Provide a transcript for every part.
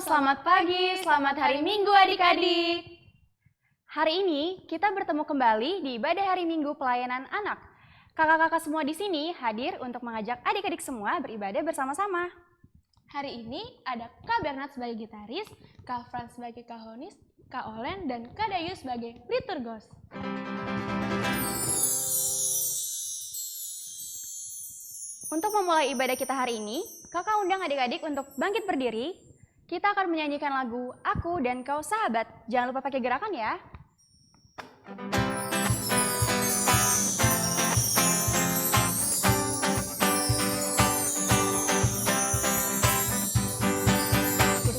Selamat pagi, selamat hari Minggu adik-adik. Hari ini kita bertemu kembali di ibadah hari Minggu pelayanan anak. Kakak-kakak semua di sini hadir untuk mengajak adik-adik semua beribadah bersama-sama. Hari ini ada Kak Bernard sebagai gitaris, Kak Frans sebagai kahonis, Kak Olen dan Kak Dayu sebagai liturgos. Untuk memulai ibadah kita hari ini, kakak undang adik-adik untuk bangkit berdiri. Kita akan menyanyikan lagu Aku dan Kau Sahabat. Jangan lupa pakai gerakan ya.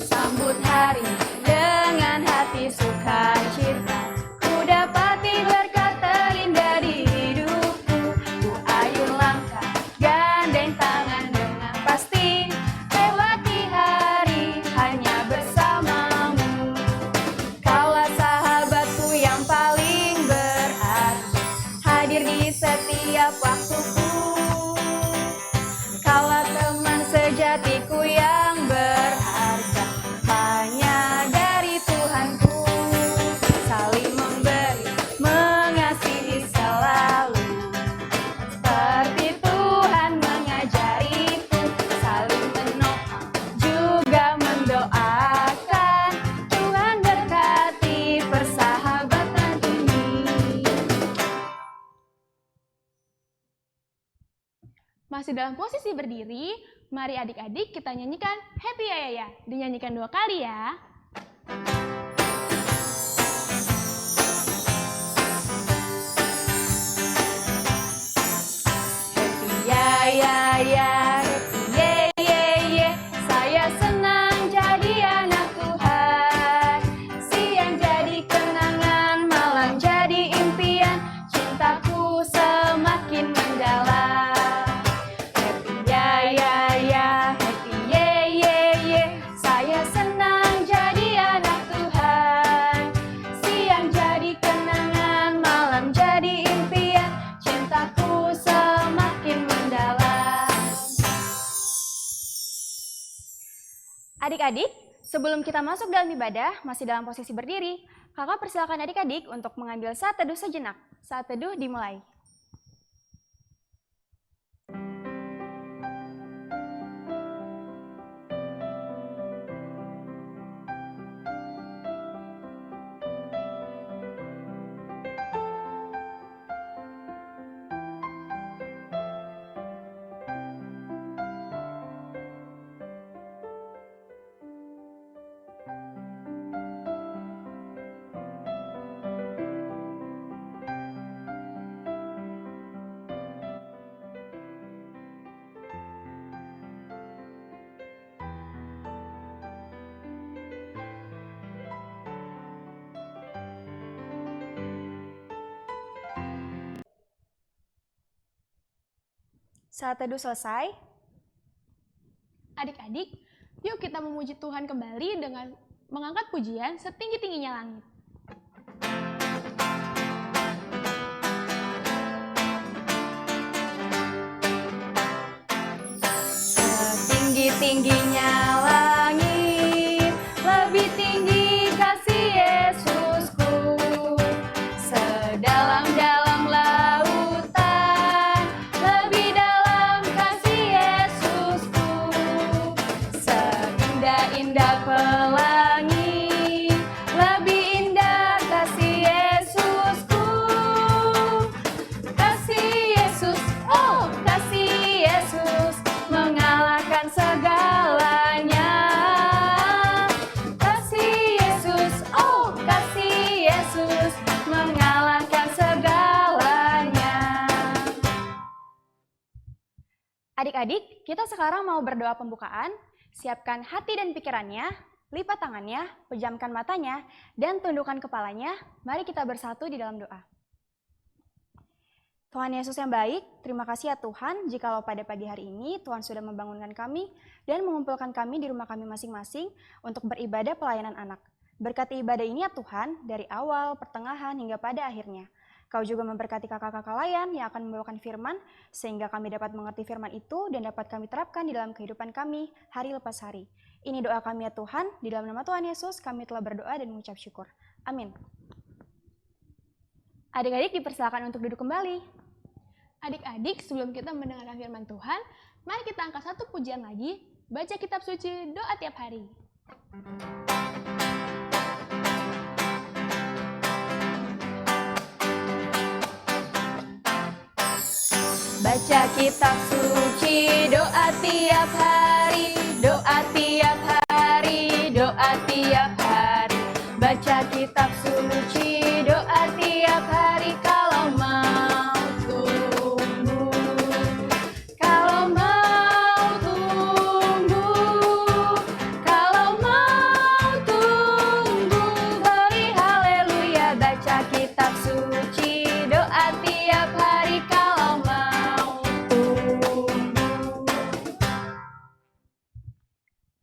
Sambut hari dengan hati sukacita. Ku dapati berkat terindah di hidupku. Ku ayun langkah, gandeng tangan dengan pasti. Lewati hari hanya bersamamu. Kaulah sahabatku yang paling berarti, hadir di setiap waktuku. Kaulah teman sejatiku yang berharga, hanya dari Tuhanku. Saling memberi, mengasihi selalu, seperti Tuhan mengajariku. Saling menopang, juga mendoakan. Tuhan berkati persahabatan ini. Masih dalam posisi berdiri, mari adik-adik kita nyanyikan Happy Ya Ya Ya. Dinyanyikan 2 kali ya. Ya ya ya, ye ye ye, saya senang jadi anak Tuhan. Siang jadi kenangan, malam jadi impian, cintaku semakin mendalam. Happy ya ya ya, happy ye ye ye, saya senang jadi anak Tuhan. Siang jadi kenangan, malam jadi impian, cintaku semakin mendalam. Adik-adik, sebelum kita masuk dalam ibadah, masih dalam posisi berdiri, kakak persilakan adik-adik untuk mengambil saat teduh sejenak. Saat teduh dimulai. Saat teduh selesai. Adik-adik, yuk kita memuji Tuhan kembali dengan mengangkat pujian setinggi-tingginya langit. Setinggi-tingginya langit, lebih tinggi kasih Yesusku. Sedalam-dalam lautan, lebih dalam kasih Yesusku. Seindah-indah pelangi, lebih indah kasih Yesusku. Kasih Yesus, oh kasih Yesus, mengalahkan segalanya. Kasih Yesus, oh kasih Yesus, mengalahkan segalanya. Adik-adik, kita sekarang mau berdoa pembukaan. Siapkan hati dan pikirannya, lipat tangannya, pejamkan matanya, dan tundukkan kepalanya. Mari kita bersatu di dalam doa. Tuhan Yesus yang baik, terima kasih ya Tuhan, jikalau pada pagi hari ini Tuhan sudah membangunkan kami dan mengumpulkan kami di rumah kami masing-masing untuk beribadah pelayanan anak. Berkati ibadah ini ya Tuhan, dari awal, pertengahan, hingga pada akhirnya. Kau juga memberkati kakak-kakak layan yang akan membawakan firman, sehingga kami dapat mengerti firman itu dan dapat kami terapkan di dalam kehidupan kami hari lepas hari. Ini doa kami ya Tuhan, di dalam nama Tuhan Yesus kami telah berdoa dan mengucap syukur. Amin. Adik-adik dipersilakan untuk duduk kembali. Adik-adik, sebelum kita mendengarkan firman Tuhan, mari kita angkat satu pujian lagi, baca kitab suci doa tiap hari. Baca kitab suci, doa tiap hari, doa tiap hari, doa tiap hari. Baca kitab suci, doa tiap hari kalau mau tumbuh. Kalau mau tumbuh, kalau mau tumbuh, beri haleluya. Baca kitab suci, doa tiap hari kalau mau tumbuh.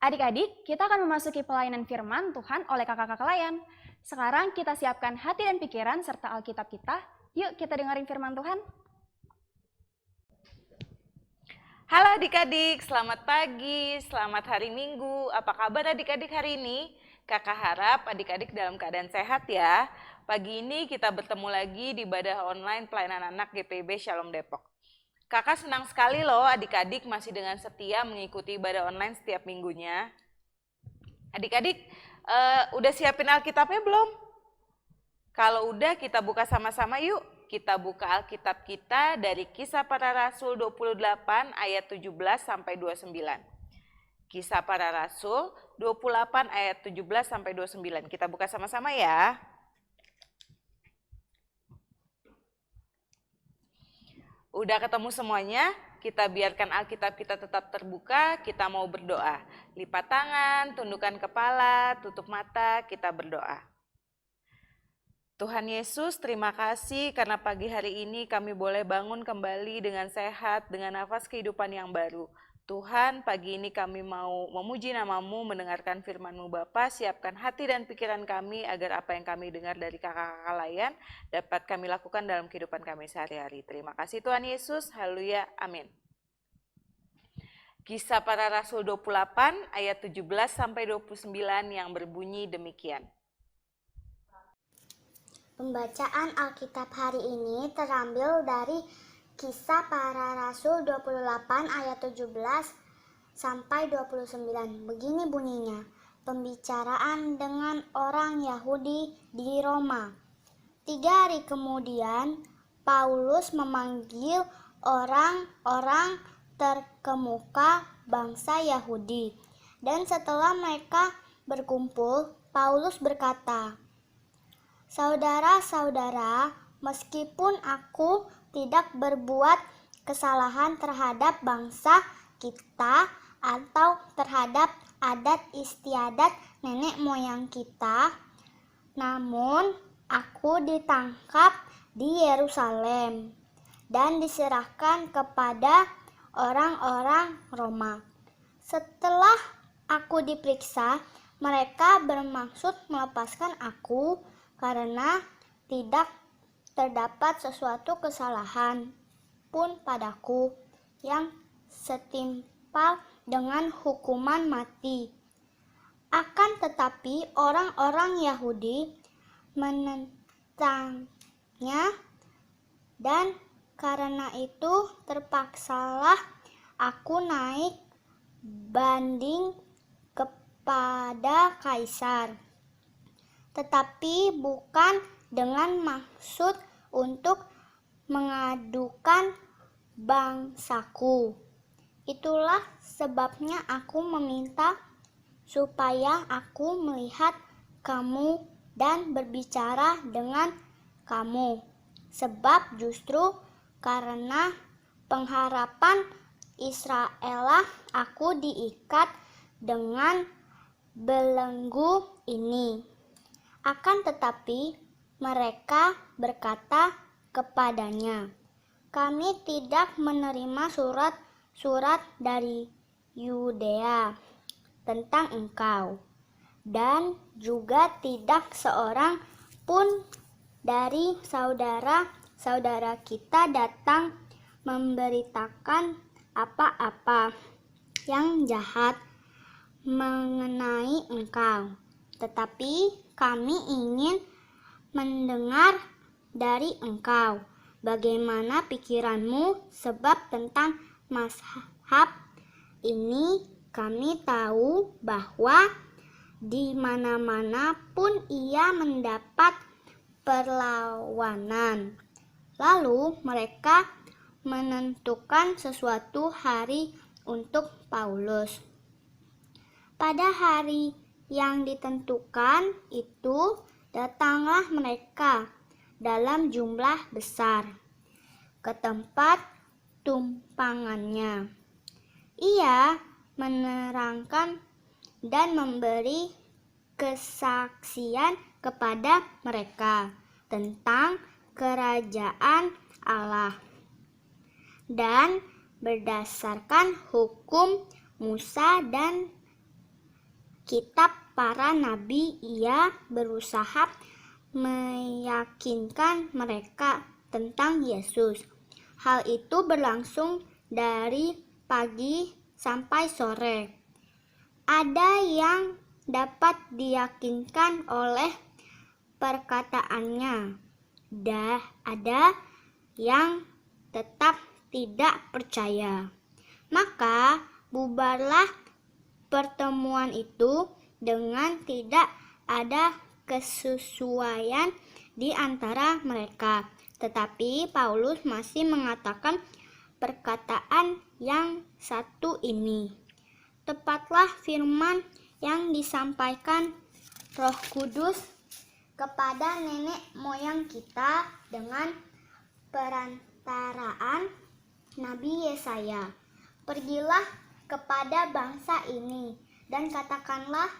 Adik-adik, kita akan memasuki pelayanan firman Tuhan oleh kakak-kakak layan. Sekarang kita siapkan hati dan pikiran serta Alkitab kita. Yuk kita dengerin firman Tuhan. Halo adik-adik, selamat pagi, selamat hari Minggu. Apa kabar adik-adik hari ini? Kakak harap adik-adik dalam keadaan sehat ya. Pagi ini kita bertemu lagi di ibadah online pelayanan anak GPIB Shalom Depok. Kakak senang sekali loh adik-adik masih dengan setia mengikuti ibadah online setiap minggunya. Adik-adik, udah siapin Alkitabnya belum? Kalau udah kita buka sama-sama yuk. Kita buka Alkitab kita dari Kisah Para Rasul 28 ayat 17 sampai 29. Kisah Para Rasul 28 ayat 17 sampai 29. Kita buka sama-sama ya. Udah ketemu semuanya? Kita biarkan Alkitab kita tetap terbuka, kita mau berdoa. Lipat tangan, tundukkan kepala, tutup mata, kita berdoa. Tuhan Yesus, terima kasih karena pagi hari ini kami boleh bangun kembali dengan sehat, dengan nafas kehidupan yang baru. Tuhan, pagi ini kami mau memuji nama-Mu, mendengarkan firman-Mu Bapa, siapkan hati dan pikiran kami agar apa yang kami dengar dari kakak-kakak layan dapat kami lakukan dalam kehidupan kami sehari-hari. Terima kasih Tuhan Yesus, haleluya, amin. Kisah Para Rasul 28 ayat 17 sampai 29 yang berbunyi demikian. Pembacaan Alkitab hari ini terambil dari Kisah Para Rasul 28 ayat 17 sampai 29. Begini bunyinya, pembicaraan dengan orang Yahudi di Roma. 3 hari kemudian, Paulus memanggil orang-orang terkemuka bangsa Yahudi. Dan setelah mereka berkumpul, Paulus berkata, "Saudara-saudara, meskipun aku tidak berbuat kesalahan terhadap bangsa kita atau terhadap adat istiadat nenek moyang kita, namun aku ditangkap di Yerusalem dan diserahkan kepada orang-orang Roma. Setelah aku diperiksa, mereka bermaksud melepaskan aku karena tidak terdapat sesuatu kesalahan pun padaku yang setimpal dengan hukuman mati. Akan tetapi orang-orang Yahudi menentangnya, dan karena itu terpaksalah aku naik banding kepada Kaisar, tetapi bukan dengan maksud untuk mengadukan bangsaku. Itulah sebabnya aku meminta supaya aku melihat kamu dan berbicara dengan kamu, sebab justru karena pengharapan Israel aku diikat dengan belenggu ini. Akan tetapi mereka berkata kepadanya, kami tidak menerima surat-surat dari Yudea tentang engkau, dan juga tidak seorang pun dari saudara-saudara kita datang memberitakan apa-apa yang jahat mengenai engkau, tetapi kami ingin mendengar dari engkau bagaimana pikiranmu, sebab tentang mazhab ini kami tahu bahwa di mana-mana pun ia mendapat perlawanan. Lalu mereka menentukan sesuatu hari untuk Paulus. Pada hari yang ditentukan itu, datanglah mereka dalam jumlah besar ke tempat tumpangannya. Ia menerangkan dan memberi kesaksian kepada mereka tentang kerajaan Allah. Dan berdasarkan hukum Musa dan kitab para nabi, ia berusaha meyakinkan mereka tentang Yesus. Hal itu berlangsung dari pagi sampai sore. Ada yang dapat diyakinkan oleh perkataannya, dan ada yang tetap tidak percaya. Maka bubarlah pertemuan itu dengan tidak ada kesesuaian di antara mereka. Tetapi Paulus masih mengatakan perkataan yang satu ini. Tepatlah firman yang disampaikan Roh Kudus kepada nenek moyang kita dengan perantaraan Nabi Yesaya. Pergilah kepada bangsa ini dan katakanlah,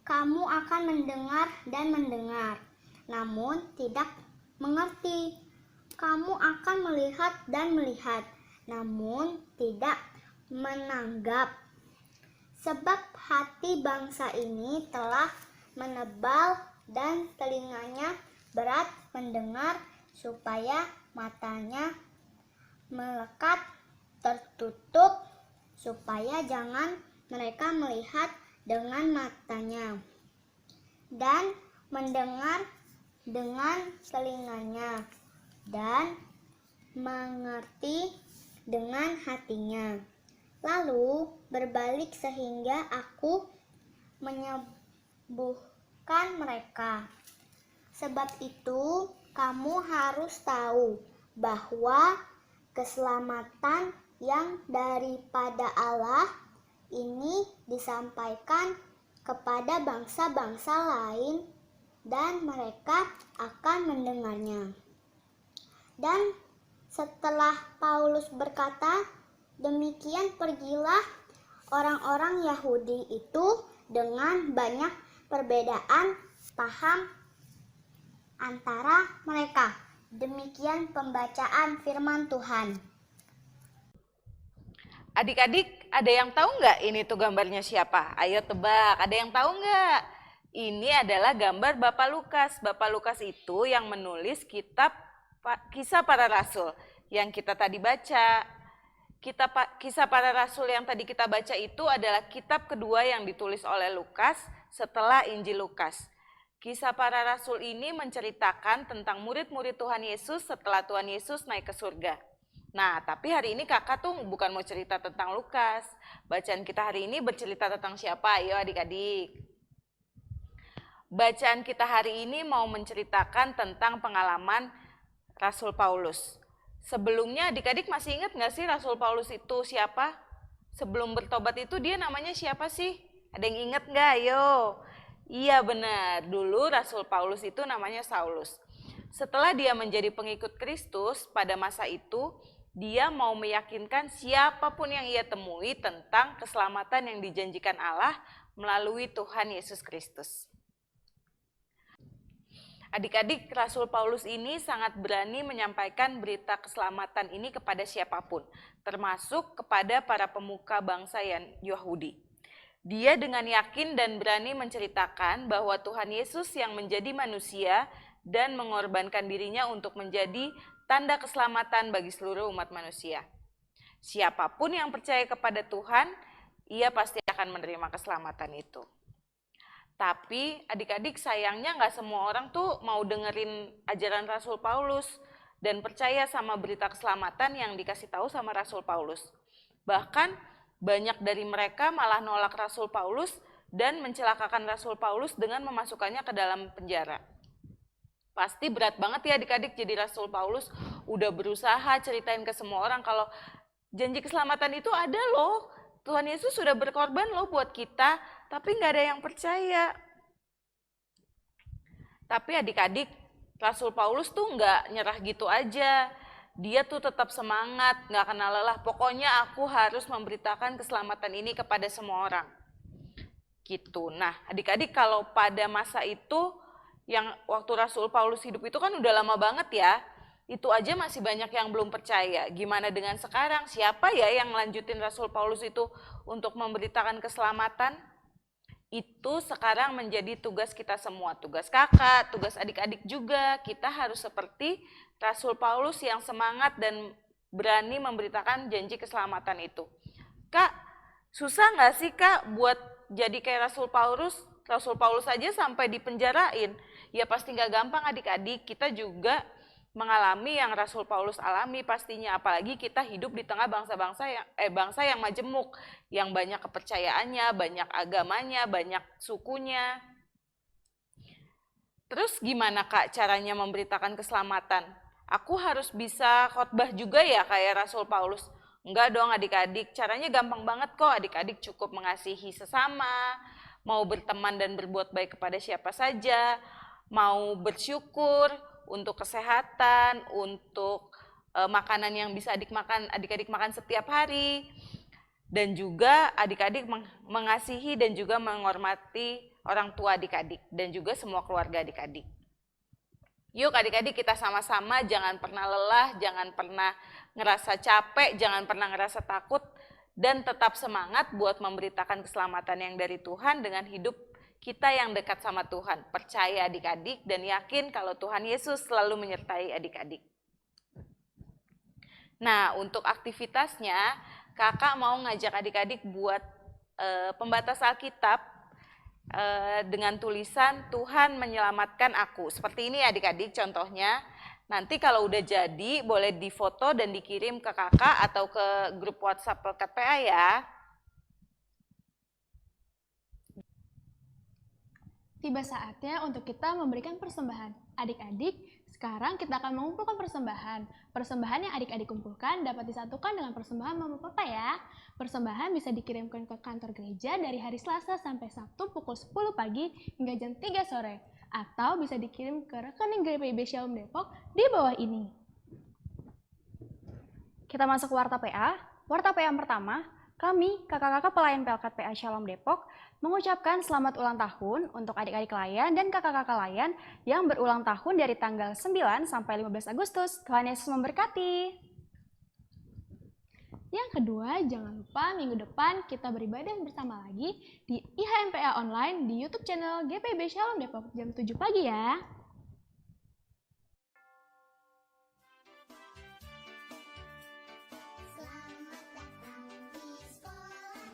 kamu akan mendengar dan mendengar, namun tidak mengerti. Kamu akan melihat dan melihat, namun tidak menanggap. Sebab hati bangsa ini telah menebal dan telinganya berat mendengar, supaya matanya melekat tertutup, supaya jangan mereka melihat dengan matanya dan mendengar dengan telinganya dan mengerti dengan hatinya, lalu berbalik sehingga aku menyembuhkan mereka. Sebab itu kamu harus tahu bahwa keselamatan yang daripada Allah ini disampaikan kepada bangsa-bangsa lain, dan mereka akan mendengarnya. Dan setelah Paulus berkata demikian, pergilah orang-orang Yahudi itu dengan banyak perbedaan paham antara mereka. Demikian pembacaan firman Tuhan. Adik-adik, ada yang tahu nggak ini tuh gambarnya siapa? Ayo tebak, ada yang tahu nggak? Ini adalah gambar Bapak Lukas. Bapak Lukas itu yang menulis kitab Kisah Para Rasul yang kita tadi baca. Kisah Para Rasul yang tadi kita baca itu adalah kitab kedua yang ditulis oleh Lukas setelah Injil Lukas. Kisah Para Rasul ini menceritakan tentang murid-murid Tuhan Yesus setelah Tuhan Yesus naik ke surga. Nah, tapi hari ini kakak tuh bukan mau cerita tentang Lukas. Bacaan kita hari ini bercerita tentang siapa? Ayo adik-adik. Bacaan kita hari ini mau menceritakan tentang pengalaman Rasul Paulus. Sebelumnya adik-adik masih ingat nggak sih Rasul Paulus itu siapa? Sebelum bertobat itu dia namanya siapa sih? Ada yang ingat nggak? Ayo. Iya benar, dulu Rasul Paulus itu namanya Saulus. Setelah dia menjadi pengikut Kristus pada masa itu, dia mau meyakinkan siapapun yang ia temui tentang keselamatan yang dijanjikan Allah melalui Tuhan Yesus Kristus. Adik-adik, Rasul Paulus ini sangat berani menyampaikan berita keselamatan ini kepada siapapun, termasuk kepada para pemuka bangsa Yahudi. Dia dengan yakin dan berani menceritakan bahwa Tuhan Yesus yang menjadi manusia dan mengorbankan dirinya untuk menjadi tanda keselamatan bagi seluruh umat manusia. Siapapun yang percaya kepada Tuhan ia pasti akan menerima keselamatan itu. Tapi adik-adik sayangnya nggak semua orang tuh mau dengerin ajaran Rasul Paulus dan percaya sama berita keselamatan yang dikasih tahu sama Rasul Paulus. Bahkan banyak dari mereka malah nolak Rasul Paulus dan mencelakakan Rasul Paulus dengan memasukkannya ke dalam penjara. Pasti berat banget ya adik-adik jadi Rasul Paulus, udah berusaha ceritain ke semua orang kalau janji keselamatan itu ada loh. Tuhan Yesus sudah berkorban loh buat kita, tapi nggak ada yang percaya. Tapi adik-adik, Rasul Paulus tuh nggak nyerah gitu aja. Dia tuh tetap semangat, nggak kenal lelah. Pokoknya aku harus memberitakan keselamatan ini kepada semua orang. Gitu. Nah, adik-adik kalau pada masa itu, yang waktu Rasul Paulus hidup itu kan udah lama banget ya. Itu aja masih banyak yang belum percaya. Gimana dengan sekarang? Siapa ya yang lanjutin Rasul Paulus itu untuk memberitakan keselamatan? Itu sekarang menjadi tugas kita semua. Tugas kakak, tugas adik-adik juga. Kita harus seperti Rasul Paulus yang semangat dan berani memberitakan janji keselamatan itu. Kak, susah nggak sih Kak buat jadi kayak Rasul Paulus? Rasul Paulus aja sampai dipenjarain. Ya pasti nggak gampang adik-adik. Kita juga mengalami yang Rasul Paulus alami pastinya, apalagi kita hidup di tengah bangsa yang majemuk, yang banyak kepercayaannya, banyak agamanya, banyak sukunya. Terus gimana Kak caranya memberitakan keselamatan? Aku harus bisa khotbah juga ya kayak Rasul Paulus? Enggak dong adik-adik, caranya gampang banget kok. Adik-adik cukup mengasihi sesama, mau berteman dan berbuat baik kepada siapa saja, mau bersyukur untuk kesehatan, untuk makanan yang bisa adik-adik makan setiap hari, dan juga adik-adik mengasihi dan juga menghormati orang tua adik-adik dan juga semua keluarga adik-adik. Yuk adik-adik kita sama-sama jangan pernah lelah, jangan pernah ngerasa capek, jangan pernah ngerasa takut, dan tetap semangat buat memberitakan keselamatan yang dari Tuhan dengan hidup kita yang dekat sama Tuhan. Percaya adik-adik dan yakin kalau Tuhan Yesus selalu menyertai adik-adik. Nah, untuk aktivitasnya, kakak mau ngajak adik-adik buat pembatas Alkitab dengan tulisan Tuhan menyelamatkan aku. Seperti ini adik-adik contohnya. Nanti kalau udah jadi boleh difoto dan dikirim ke kakak atau ke grup WhatsApp Pelkat PA ya. Tiba saatnya untuk kita memberikan persembahan. Adik-adik, sekarang kita akan mengumpulkan persembahan. Persembahan yang adik-adik kumpulkan dapat disatukan dengan persembahan Mama Papa ya. Persembahan bisa dikirimkan ke kantor gereja dari hari Selasa sampai Sabtu pukul 10 pagi hingga jam 3 sore. Atau bisa dikirim ke rekening GPIB Shalom Depok di bawah ini. Kita masuk ke Warta PA. Warta PA yang pertama, kami, kakak-kakak pelayan Pelkat PA Shalom Depok, mengucapkan selamat ulang tahun untuk adik-adik layan dan kakak-kakak layan yang berulang tahun dari tanggal 9 sampai 15 Agustus. Tuhan Yesus memberkati. Yang kedua, jangan lupa minggu depan kita beribadah bersama lagi di IHMPA Online di YouTube channel GPIB Shalom Depok jam 7 pagi ya.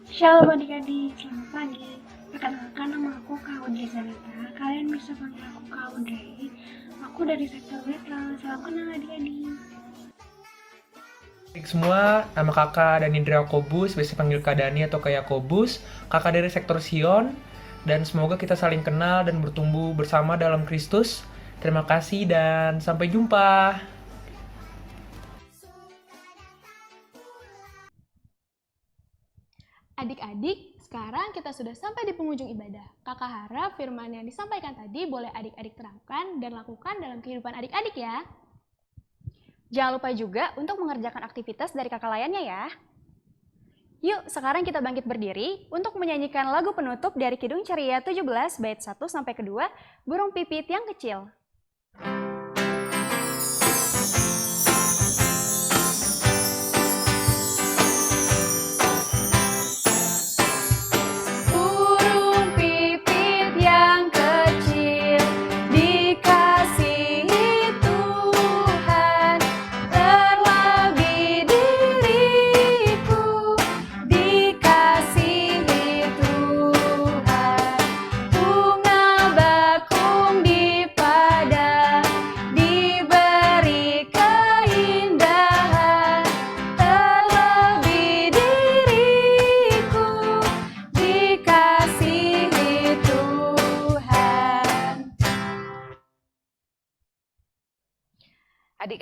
Shalom adik-adik, selamat pagi. Perkenalkan nama aku Kak Audrey Zaneta. Kalian bisa panggil aku Kak Audrey. Aku dari sektor Betla. Salam kenal adik-adik. Baik semua, nama kakak Dani Yakobus, biasa panggil Kak Dani atau Kak Yakobus, kakak dari sektor Sion, dan semoga kita saling kenal dan bertumbuh bersama dalam Kristus. Terima kasih dan sampai jumpa. Adik-adik, sekarang kita sudah sampai di penghujung ibadah. Kakak harap firman yang disampaikan tadi boleh adik-adik terapkan dan lakukan dalam kehidupan adik-adik ya. Jangan lupa juga untuk mengerjakan aktivitas dari kakak layannya ya. Yuk, sekarang kita bangkit berdiri untuk menyanyikan lagu penutup dari Kidung Ceria 17 bait 1 sampai kedua, Burung Pipit yang Kecil. Burung pipit yang kecil dikasihi Tuhan, terlebih diriku dikasihi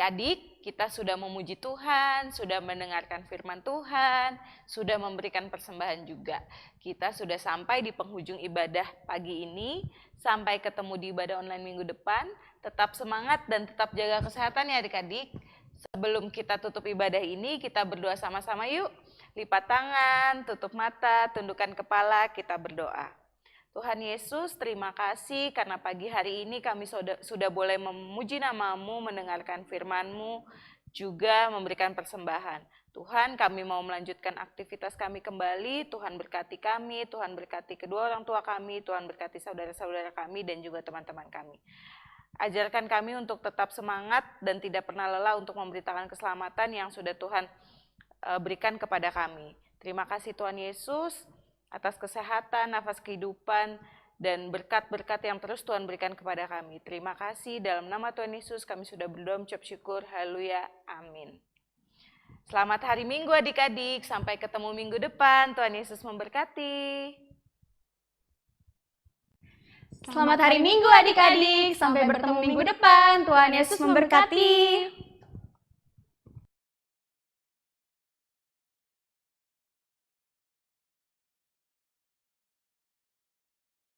Adik-adik, kita sudah memuji Tuhan, sudah mendengarkan firman Tuhan, sudah memberikan persembahan juga. Kita sudah sampai di penghujung ibadah pagi ini, sampai ketemu di ibadah online minggu depan. Tetap semangat dan tetap jaga kesehatan ya adik-adik. Sebelum kita tutup ibadah ini, kita berdoa sama-sama yuk. Lipat tangan, tutup mata, tundukkan kepala, kita berdoa. Tuhan Yesus, terima kasih karena pagi hari ini kami sudah boleh memuji nama-Mu, mendengarkan firman-Mu, juga memberikan persembahan. Tuhan, kami mau melanjutkan aktivitas kami kembali. Tuhan berkati kami, Tuhan berkati kedua orang tua kami, Tuhan berkati saudara-saudara kami dan juga teman-teman kami. Ajarkan kami untuk tetap semangat dan tidak pernah lelah untuk memberitakan keselamatan yang sudah Tuhan berikan kepada kami. Terima kasih Tuhan Yesus atas kesehatan, nafas kehidupan, dan berkat-berkat yang terus Tuhan berikan kepada kami. Terima kasih, dalam nama Tuhan Yesus kami sudah berdoa mengucap syukur. Haleluya, amin. Selamat hari Minggu adik-adik, sampai ketemu minggu depan. Tuhan Yesus memberkati. Selamat hari Minggu adik-adik, sampai bertemu minggu depan. Tuhan Yesus memberkati.